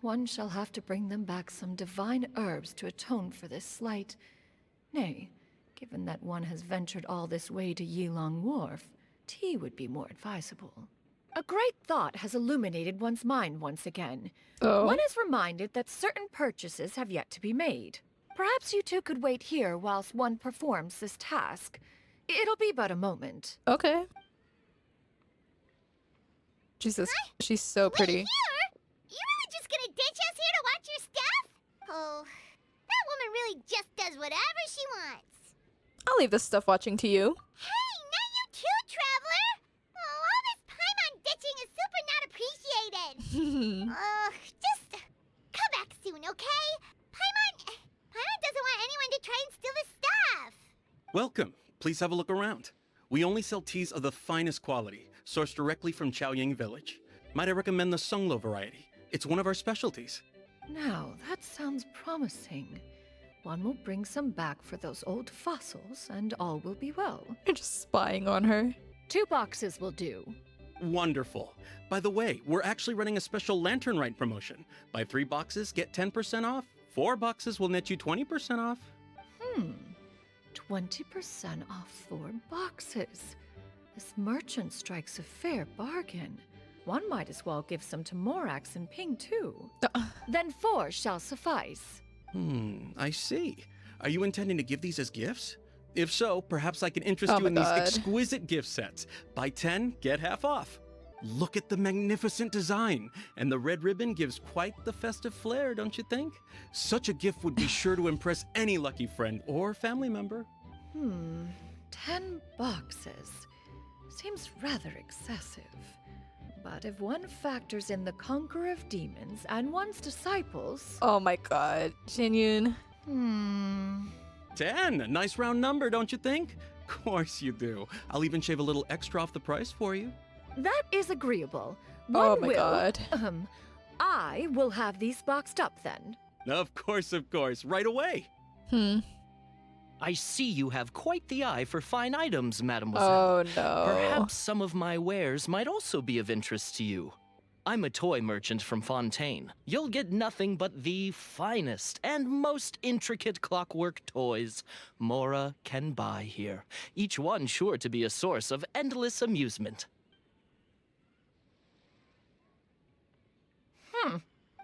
One shall have to bring them back some divine herbs to atone for this slight. Nay, given that one has ventured all this way to Yilong Wharf, tea would be more advisable. A great thought has illuminated one's mind once again. Oh. One is reminded that certain purchases have yet to be made. Perhaps you two could wait here whilst one performs this task. It'll be but a moment. Okay. Jesus, she's so pretty. Wait, here? You really just gonna ditch us here to watch your stuff? Oh, that woman really just does whatever she wants. I'll leave this stuff watching to you. Hey, not you too, Traveler! Oh, okay? Paimon doesn't want anyone to try and steal his stuff. Welcome. Please have a look around. We only sell teas of the finest quality, sourced directly from Chaoying Village. Might I recommend the Sunglo variety? It's one of our specialties. Now, that sounds promising. One will bring some back for those old fossils, and all will be well. You're just spying on her. 2 boxes will do. Wonderful. By the way, we're actually running a special Lantern Rite promotion. Buy 3 boxes, get 10% off. 4 boxes will net you 20% off. 20% off 4 boxes. This merchant strikes a fair bargain. One might as well give some to Morax and Ping too. Then 4 shall suffice. I see. Are you intending to give these as gifts? If so, perhaps I can interest you in God. these exquisite gift sets. Buy 10, get half off. Look at the magnificent design, and the red ribbon gives quite the festive flair, don't you think? Such a gift would be sure to impress any lucky friend or family member. 10 boxes. Seems rather excessive. But if one factors in the conqueror of demons and one's disciples... Oh my god. Xianyun. 10, a nice round number, don't you think? Of course you do. I'll even shave a little extra off the price for you. That is agreeable. Oh One my will, god. I will have these boxed up then. Of course, right away. I see you have quite the eye for fine items, mademoiselle. Oh no. Perhaps some of my wares might also be of interest to you. I'm a toy merchant from Fontaine. You'll get nothing but the finest and most intricate clockwork toys Mora can buy here, each one sure to be a source of endless amusement.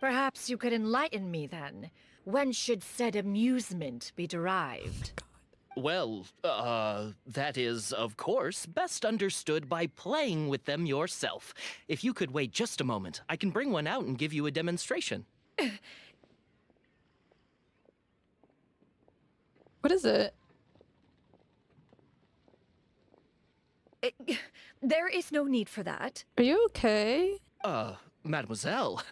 Perhaps you could enlighten me then. When should said amusement be derived? Well, that is, of course, best understood by playing with them yourself. If you could wait just a moment, I can bring one out and give you a demonstration. What is it? There is no need for that. Are you okay? Mademoiselle.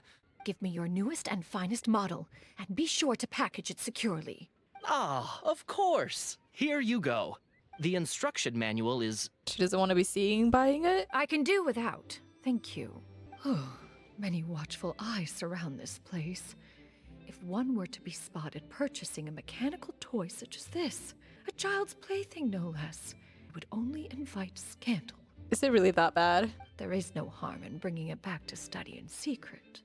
Give me your newest and finest model, and be sure to package it securely. Ah, of course. Here you go. The instruction manual is... She doesn't want to be seen buying it? I can do without. Thank you. Oh, many watchful eyes surround this place. If one were to be spotted purchasing a mechanical toy such as this, a child's plaything no less, it would only invite scandal. Is it really that bad? There is no harm in bringing it back to study in secret.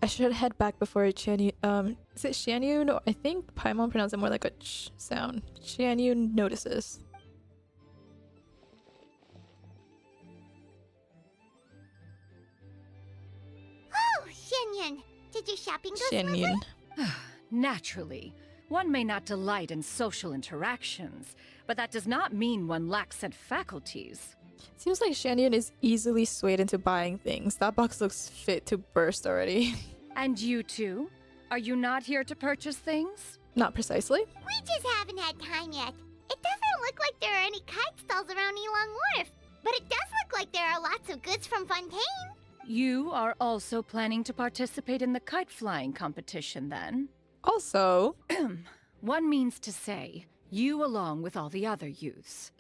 I should head back before Xianyun, is it Xianyun? Or I think Paimon pronounced it more like a ch sound. Xianyun notices. Oh, Xianyun, did your shopping go smoothly? Xianyun. Naturally. One may not delight in social interactions, but that does not mean one lacks said faculties. Seems like Xianyun is easily swayed into buying things. That box looks fit to burst already. And you too? Are you not here to purchase things? Not precisely. We just haven't had time yet. It doesn't look like there are any kite stalls around Elong Wharf, but it does look like there are lots of goods from Fontaine. You are also planning to participate in the kite flying competition then? Also, one means to say, you along with all the other youths.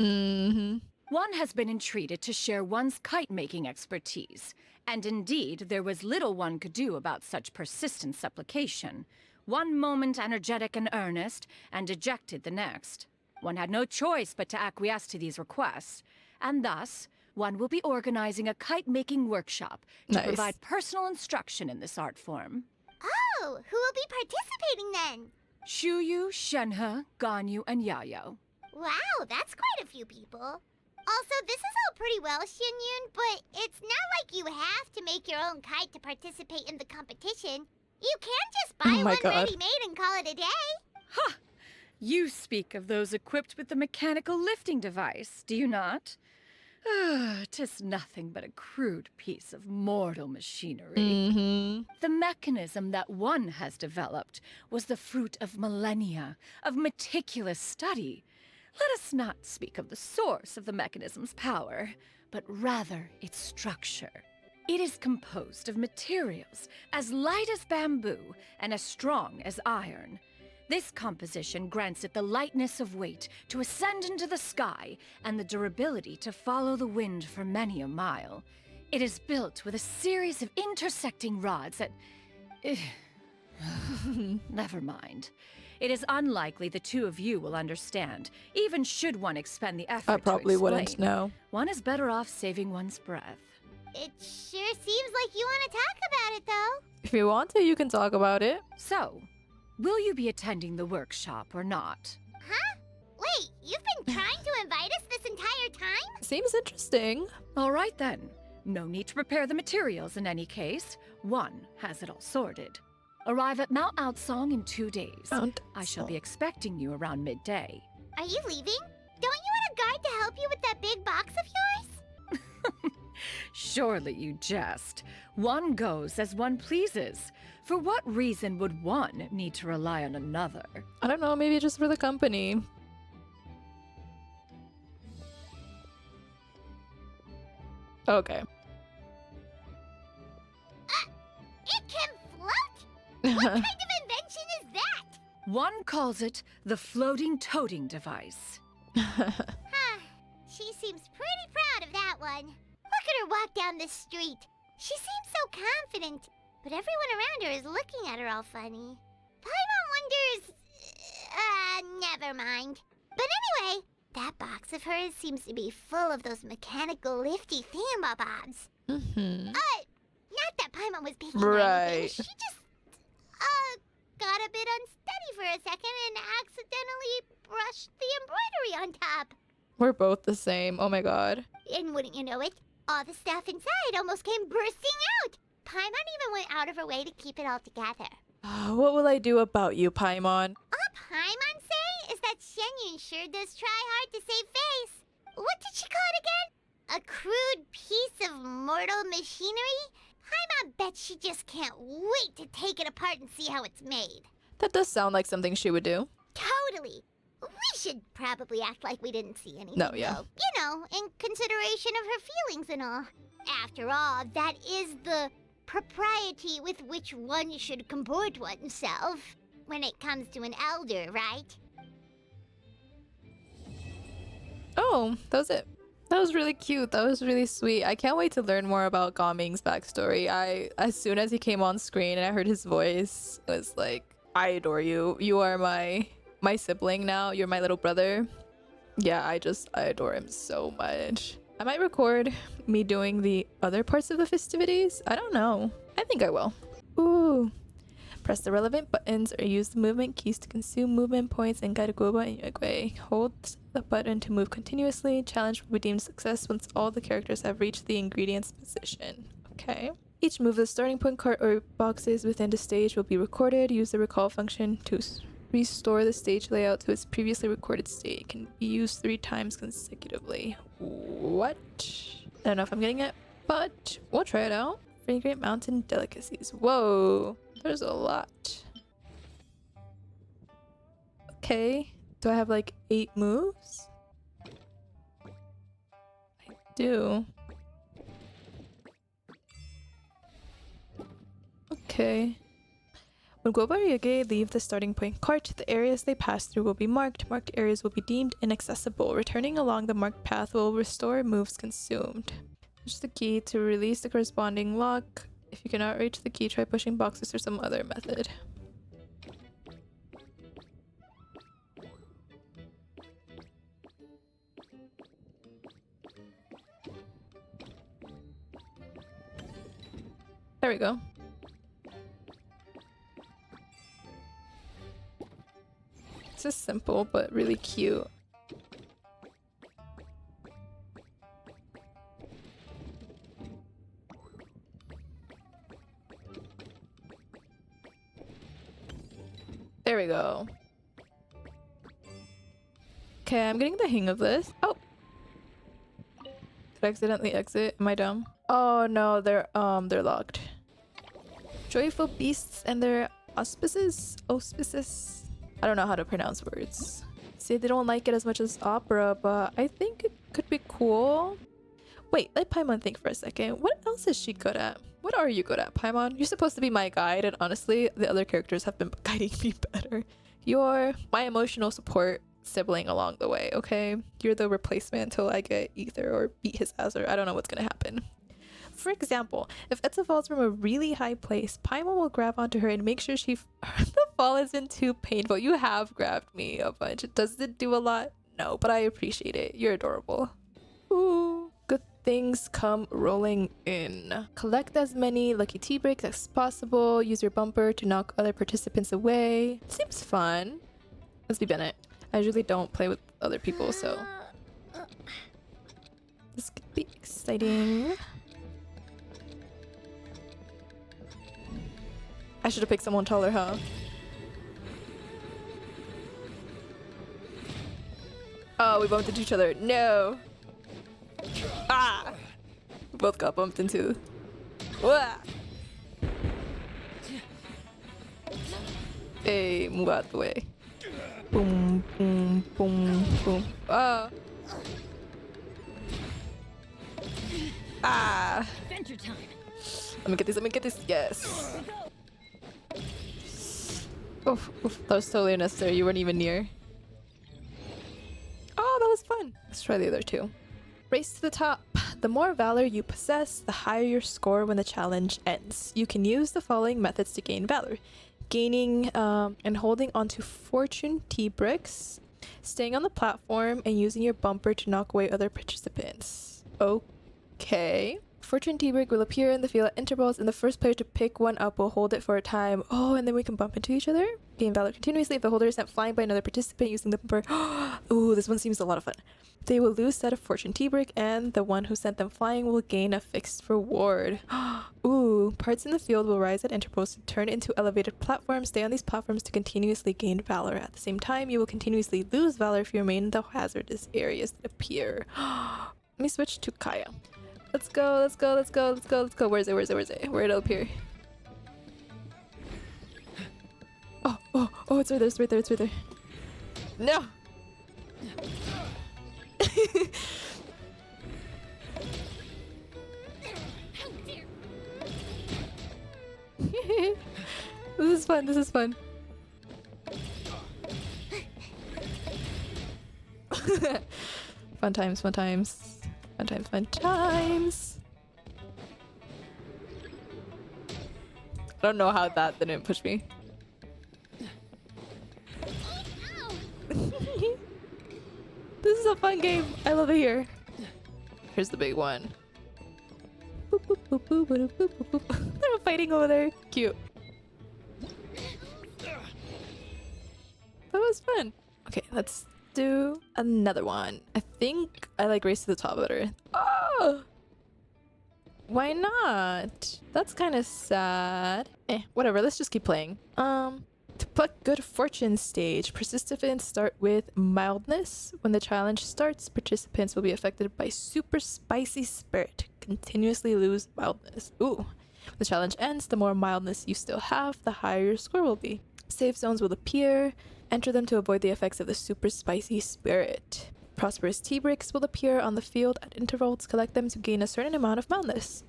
One has been entreated to share one's kite-making expertise, and indeed, there was little one could do about such persistent supplication. One moment energetic and earnest, and dejected the next. One had no choice but to acquiesce to these requests, and thus, one will be organizing a kite-making workshop to provide personal instruction in this art form. Oh, who will be participating then? Shuyu, Shenhe, Ganyu, and Yayo. Wow, that's quite a few people. Also, this is all pretty well, Xianyun, but it's not like you have to make your own kite to participate in the competition. You can just buy one ready-made and call it a day. Ha! You speak of those equipped with the mechanical lifting device, do you not? 'Tis nothing but a crude piece of mortal machinery. The mechanism that one has developed was the fruit of millennia of meticulous study. Let us not speak of the source of the mechanism's power, but rather its structure. It is composed of materials as light as bamboo and as strong as iron. This composition grants it the lightness of weight to ascend into the sky and the durability to follow the wind for many a mile. It is built with a series of intersecting rods that... Never mind. It is unlikely the two of you will understand, even should one expend the effort I probably to explain. wouldn't know. One is better off saving one's breath. It sure seems like you want to talk about it, though. If you want to, you can talk about it. So, will you be attending the workshop or not? Huh? Wait, you've been trying to invite us this entire time? Seems interesting. All right then. No need to prepare the materials in any case. One has it all sorted. Arrive at Mount Outsong in 2 days. I shall be expecting you around midday. Are you leaving? Don't you want a guard to help you with that big box of yours? Surely you jest. One goes as one pleases. For what reason would one need to rely on another? I don't know, maybe just for the company. Okay. It can float? What kind of invention is that? One calls it the floating toting device. Huh. She seems pretty proud of that one. Look at her walk down the street. She seems so confident, but everyone around her is looking at her all funny. Paimon wonders... never mind. But anyway, that box of hers seems to be full of those mechanical lifty thingamabobs. Not that Paimon was peeking or anything. She just, got a bit unsteady for a second and accidentally brushed the embroidery on top. We're both the same. Oh my god. And wouldn't you know it, all the stuff inside almost came bursting out. Paimon even went out of her way to keep it all together. What will I do about you, Paimon? All Paimon say is that Shenyun sure does try hard to save face. What did she call it again? A crude piece of mortal machinery? Paimon bet she just can't wait to take it apart and see how it's made. That does sound like something she would do. Totally. We should probably act like we didn't see anything. No, yeah. Though. You know, in consideration of her feelings and all. After all, that is the propriety with which one should comport oneself when it comes to an elder, right? Oh, that was it. That was really cute. That was really sweet. I can't wait to learn more about Gaming's backstory. As soon as he came on screen and I heard his voice, it was like, I adore you. You are my sibling now. You're my little brother. Yeah, I adore him so much. I might record me doing the other parts of the festivities. I don't know. I think I will. Ooh. Press the relevant buttons or use the movement keys to consume movement points in Garugoba and Yagwe. Hold the button to move continuously. Challenge will be deemed success once all the characters have reached the ingredients position. Okay. Each move of the starting point card or boxes within the stage will be recorded. Use the recall function to restore the stage layout to its previously recorded state. It can be used 3 times consecutively. What? I don't know if I'm getting it, but we'll try it out. Fragrant mountain delicacies. Whoa, there's a lot. Okay, do I have like 8 moves? I do. Okay. When Goba or Yage leave the starting point cart, the areas they pass through will be marked. Marked areas will be deemed inaccessible. Returning along the marked path will restore moves consumed. Push the key to release the corresponding lock. If you cannot reach the key, try pushing boxes or some other method. There we go. This is simple, but really cute. There we go. Okay, I'm getting the hang of this. Oh! Did I accidentally exit? Am I dumb? Oh no, they're locked. Joyful beasts and their auspices? Auspices? I don't know how to pronounce words. See, they don't like it as much as opera, but I think it could be cool. Wait, let Paimon think for a second. What else is she good at? What are you good at, Paimon? You're supposed to be my guide, and honestly, the other characters have been guiding me better. You're my emotional support sibling along the way, okay? You're the replacement until I get Ether or beat his ass, or I don't know what's gonna happen. For example, if Etza falls from a really high place, Paimon will grab onto her and make sure the fall isn't too painful. You have grabbed me a bunch. Does it do a lot? No, but I appreciate it. You're adorable. Ooh, good things come rolling in. Collect as many lucky tea breaks as possible. Use your bumper to knock other participants away. Seems fun. Let's be Bennett. I usually don't play with other people, so this could be exciting. I should have picked someone taller, huh? Oh, we bumped into each other. No! Ah! We both got bumped into. Wah! Hey, move out the way. Boom, boom, boom, boom. Oh! Ah! Adventure time. Let me get this, let me get this. Yes! Oof, oof, that was totally unnecessary. You weren't even near. Oh, that was fun. Let's try the other two. Race to the top. The more valor you possess, the higher your score when the challenge ends. You can use the following methods to gain valor. Gaining and holding onto fortune tea bricks, staying on the platform, and using your bumper to knock away other participants. Okay. Fortune tea brick will appear in the field at intervals, and the first player to pick one up will hold it for a time. Oh, and then we can bump into each other? Gain valor continuously if the holder is sent flying by another participant using the bumper. Ooh, this one seems a lot of fun. They will lose that of fortune tea brick, and the one who sent them flying will gain a fixed reward. Ooh, parts in the field will rise at intervals to turn into elevated platforms. Stay on these platforms to continuously gain valor. At the same time, you will continuously lose valor if you remain in the hazardous areas that appear. Let me switch to Kaya. Let's go, let's go, let's go, let's go, let's go. Where is it? Where is it? Where is it? Where'd it appear? Oh, oh, oh, it's right there, it's right there, it's right there. No! This is fun, this is fun. Fun times, fun times. Fun times, fun times. I don't know how that didn't push me. This is a fun game. I love it here. Here's the big one. They're fighting over there. Cute. That was fun. Okay, let's do another one. I think I like Race to the Top better. Oh! Why not? That's kind of sad. Whatever, let's just keep playing. To put good fortune stage, participants start with mildness. When the challenge starts, participants will be affected by super spicy spirit. Continuously lose mildness. Ooh. When the challenge ends, the more mildness you still have, the higher your score will be. Safe zones will appear. Enter them to avoid the effects of the super spicy spirit. Prosperous tea bricks will appear on the field at intervals. Collect them to gain a certain amount of mildness.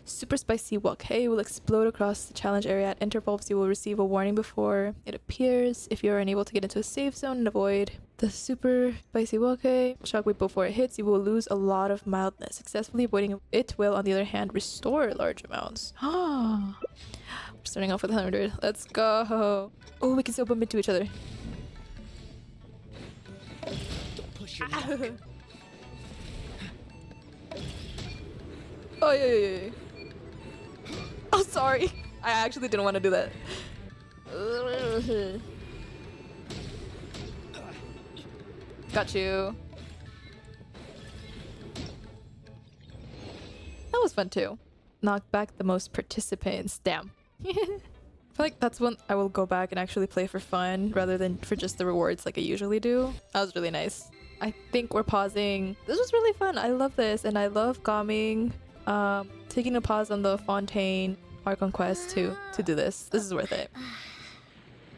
Super spicy wok hay will explode across the challenge area at intervals. You will receive a warning before it appears. If you are unable to get into a safe zone and avoid the super spicy wok hay shockwave before it hits, you will lose a lot of mildness. Successfully avoiding it will, on the other hand, restore large amounts. Ah, we're starting off with 100. Let's go. Oh, we can still bump into each other. Oh, yeah. Oh, sorry. I actually didn't want to do that. Got you. That was fun too. Knock back the most participants. Damn. I feel like that's one I will go back and actually play for fun rather than for just the rewards like I usually do. That was really nice. I think we're pausing. This was really fun. I love this, and I love Gaming. Taking a pause on the Fontaine Archon quest to do this. This is worth it.